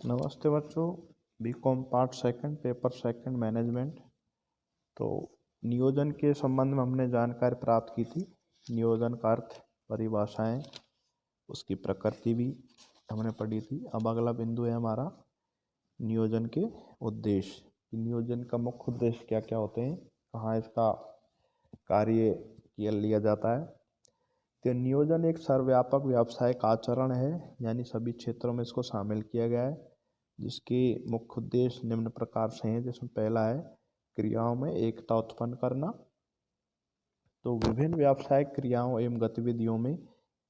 नमस्ते बच्चों। BCom part second paper second management. तो नियोजन के संबंध में हमने जानकारी प्राप्त की थी। नियोजन का अर्थ, परिभाषाएं, उसकी प्रकृति भी हमने पढ़ी थी। अब अगला बिंदु है हमारा नियोजन के उद्देश्य। नियोजन का मुख्य उद्देश्य क्या क्या होते हैं, कहाँ इसका कार्य किया लिया जाता है। तो नियोजन एक सर्वव्यापक व्यावसायिक आचरण है, यानी सभी क्षेत्रों में इसको शामिल किया गया है, जिसके मुख्य उद्देश्य निम्न प्रकार से हैं। जिसमें पहला है क्रियाओं में एकता उत्पन्न करना। तो विभिन्न व्यावसायिक क्रियाओं एवं गतिविधियों में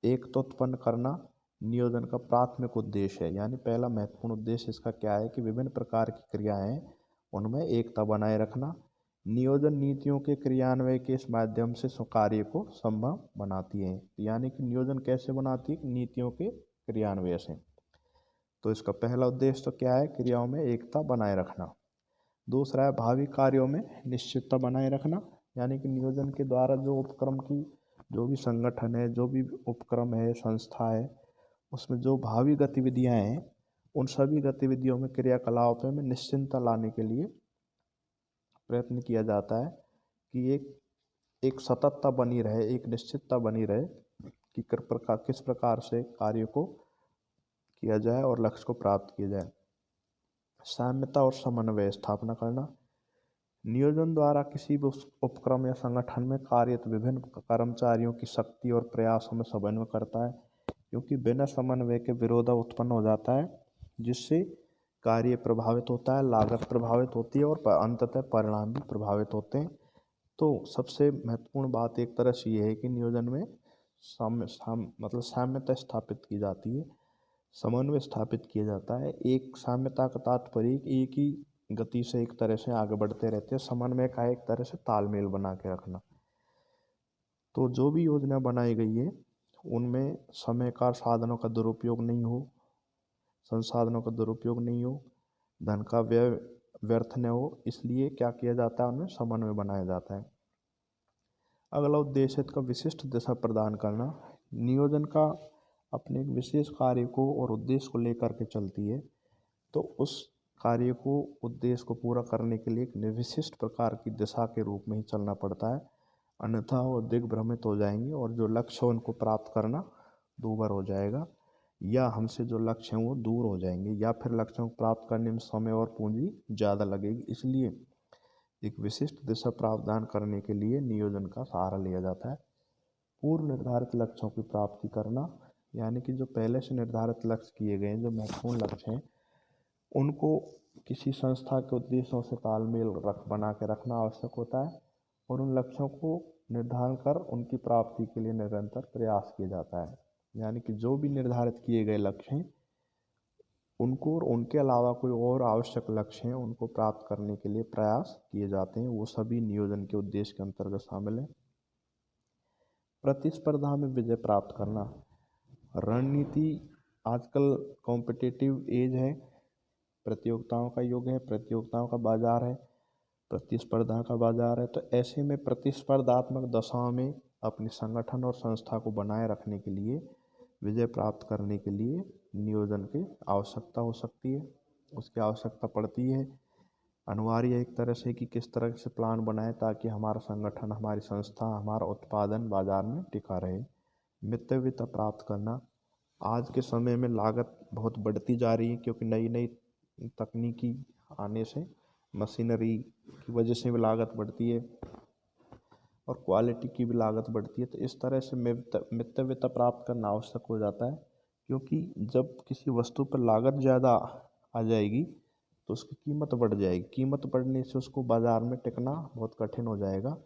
एकता उत्पन्न करना नियोजन का प्राथमिक उद्देश्य है। यानी पहला महत्वपूर्ण उद्देश्य इसका क्या है कि विभिन्न प्रकार की क्रियाएं उनमें एकता बनाए रखना। नियोजन नीतियों के क्रियान्वयन के इस माध्यम से कार्य को संभव बनाती है। यानी कि नियोजन कैसे बनाती है, नीतियों के क्रियान्वयन से। तो इसका पहला उद्देश्य तो क्या है, क्रियाओं में एकता बनाए रखना। दूसरा है भावी कार्यों में निश्चितता बनाए रखना। यानी कि नियोजन के द्वारा जो उपक्रम की जो भी संगठन है, जो भी उपक्रम है, संस्था है, उसमें जो भावी गतिविधियां हैं, उन सभी गतिविधियों में क्रियाकलापों में निश्चितता लाने के लिए प्रयत्न किया जाता है कि एक सततता बनी रहे, एक निश्चितता बनी रहे कि किस प्रकार से कार्य को किया जाए और लक्ष्य को प्राप्त किया जाए। साम्यता और समन्वय स्थापना करना। नियोजन द्वारा किसी भी उपक्रम या संगठन में कार्यरत विभिन्न कर्मचारियों की शक्ति और प्रयासों में समन्वय करता है, क्योंकि बिना समन्वय के विरोध उत्पन्न हो जाता है, जिससे कार्य प्रभावित होता है, लागत प्रभावित होती है और अंततः परिणाम भी प्रभावित होते हैं। तो सबसे महत्वपूर्ण बात एक तरह से ये है कि नियोजन में साम्यता स्थापित की जाती है, समन्वय स्थापित किया जाता है। एक साम्यता का तात्पर्य एक ही गति से एक तरह से आगे बढ़ते रहते हैं। समन्वय का एक तरह से तालमेल बना के रखना। तो जो भी योजना बनाई गई है उनमें समय का साधनों का दुरुपयोग नहीं हो, संसाधनों का दुरुपयोग नहीं हो, धन का व्यय व्यर्थ न हो, इसलिए क्या किया जाता है, उनमें समन्वय बनाया जाता है। अगला उद्देश्य का विशिष्ट दिशा प्रदान करना। नियोजन का अपने एक विशेष कार्य को और उद्देश्य को लेकर के चलती है, तो उस कार्य को, उद्देश्य को पूरा करने के लिए एक विशिष्ट प्रकार की दिशा के रूप में ही चलना पड़ता है, अन्यथा वो दिग्भ्रमित हो जाएंगे और जो लक्ष्य है उनको प्राप्त करना दूभर हो जाएगा, या हमसे जो लक्ष्य हैं वो दूर हो जाएंगे, या फिर लक्ष्यों को प्राप्त करने में समय और पूंजी ज़्यादा लगेगी। इसलिए एक विशिष्ट दिशा प्रावधान करने के लिए नियोजन का सहारा लिया जाता है। पूर्व निर्धारित लक्ष्यों की प्राप्ति करना। यानी कि जो पहले से निर्धारित लक्ष्य किए गए हैं, जो महत्वपूर्ण लक्ष्य हैं, उनको किसी संस्था के उद्देश्यों से तालमेल बना के रखना आवश्यक होता है, और उन लक्ष्यों को निर्धारण कर उनकी प्राप्ति के लिए निरंतर प्रयास किया जाता है। यानी कि जो भी निर्धारित किए गए लक्ष्य हैं उनको और उनके अलावा कोई और आवश्यक लक्ष्य हैं उनको प्राप्त करने के लिए प्रयास किए जाते हैं, वो सभी नियोजन के उद्देश्य के अंतर्गत शामिल है। प्रतिस्पर्धा में विजय प्राप्त करना। रणनीति, आजकल कॉम्पिटिटिव एज है, प्रतियोगिताओं का युग है, प्रतियोगिताओं का बाजार है, प्रतिस्पर्धा का बाजार है। तो ऐसे में प्रतिस्पर्धात्मक दशाओं में अपने संगठन और संस्था को बनाए रखने के लिए, विजय प्राप्त करने के लिए नियोजन की आवश्यकता हो सकती है, उसकी आवश्यकता पड़ती है। अनिवार्य एक तरह से कि किस तरह से प्लान बनाए ताकि हमारा संगठन, हमारी संस्था, हमारा उत्पादन बाजार में टिका रहे। मितव्ययिता प्राप्त करना। आज के समय में लागत बहुत बढ़ती जा रही है, क्योंकि नई नई तकनीकी आने से, मशीनरी की वजह से भी लागत बढ़ती है और क्वालिटी की भी लागत बढ़ती है। तो इस तरह से मितव्ययिता प्राप्त करना आवश्यक हो जाता है, क्योंकि जब किसी वस्तु पर लागत ज़्यादा आ जाएगी तो उसकी कीमत बढ़ जाएगी। कीमत बढ़ने से उसको बाज़ार में टिकना बहुत कठिन हो जाएगा।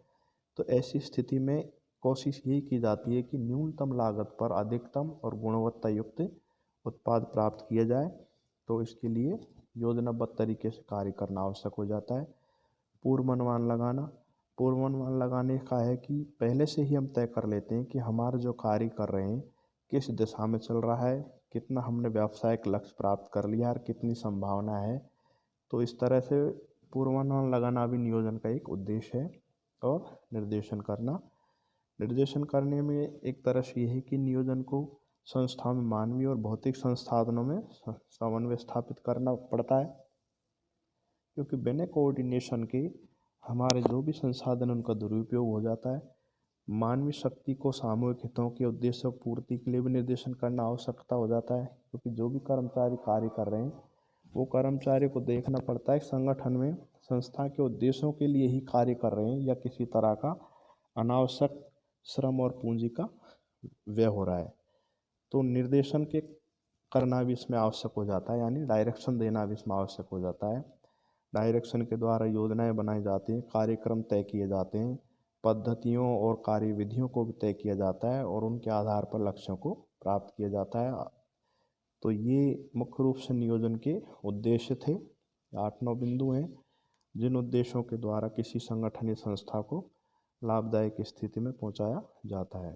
तो ऐसी स्थिति में कोशिश यही की जाती है कि न्यूनतम लागत पर अधिकतम और गुणवत्ता युक्त उत्पाद प्राप्त किया जाए। तो इसके लिए योजनाबद्ध तरीके से कार्य करना आवश्यक हो जाता है। पूर्वानुमान लगाना। पूर्वानुमान लगाने का है कि पहले से ही हम तय कर लेते हैं कि हमारा जो कार्य कर रहे हैं किस दिशा में चल रहा है, कितना हमने व्यावसायिक लक्ष्य प्राप्त कर लिया और कितनी संभावना है। तो इस तरह से पूर्वानुमान लगाना भी नियोजन का एक उद्देश्य है। और निर्देशन करना। निर्देशन करने में एक तरह से यह है कि नियोजन को संस्था में मानवीय और भौतिक संसाधनों में समन्वय स्थापित करना पड़ता है, क्योंकि बिना कोऑर्डिनेशन के हमारे जो भी संसाधन उनका दुरुपयोग हो जाता है। मानवीय शक्ति को सामूहिक हितों के उद्देश्य पूर्ति के लिए भी निर्देशन करना आवश्यकता हो जाता है, क्योंकि जो भी कर्मचारी कार्य कर रहे हैं वो कर्मचारी को देखना पड़ता है संगठन में संस्था के उद्देश्यों के लिए ही कार्य कर रहे हैं या किसी तरह का अनावश्यक श्रम और पूंजी का व्यय हो रहा है। तो निर्देशन के करना भी इसमें आवश्यक हो जाता है, यानी डायरेक्शन देना भी इसमें आवश्यक हो जाता है। डायरेक्शन के द्वारा योजनाएं बनाई जाती हैं, कार्यक्रम तय किए जाते हैं, पद्धतियों और कार्यविधियों को भी तय किया जाता है और उनके आधार पर लक्ष्यों को प्राप्त किया जाता है। तो ये मुख्य रूप से नियोजन के उद्देश्य थे। 8-9 बिंदु हैं जिन उद्देश्यों के द्वारा किसी संगठन या संस्था को लाभदायक स्थिति में पहुंचाया जाता है।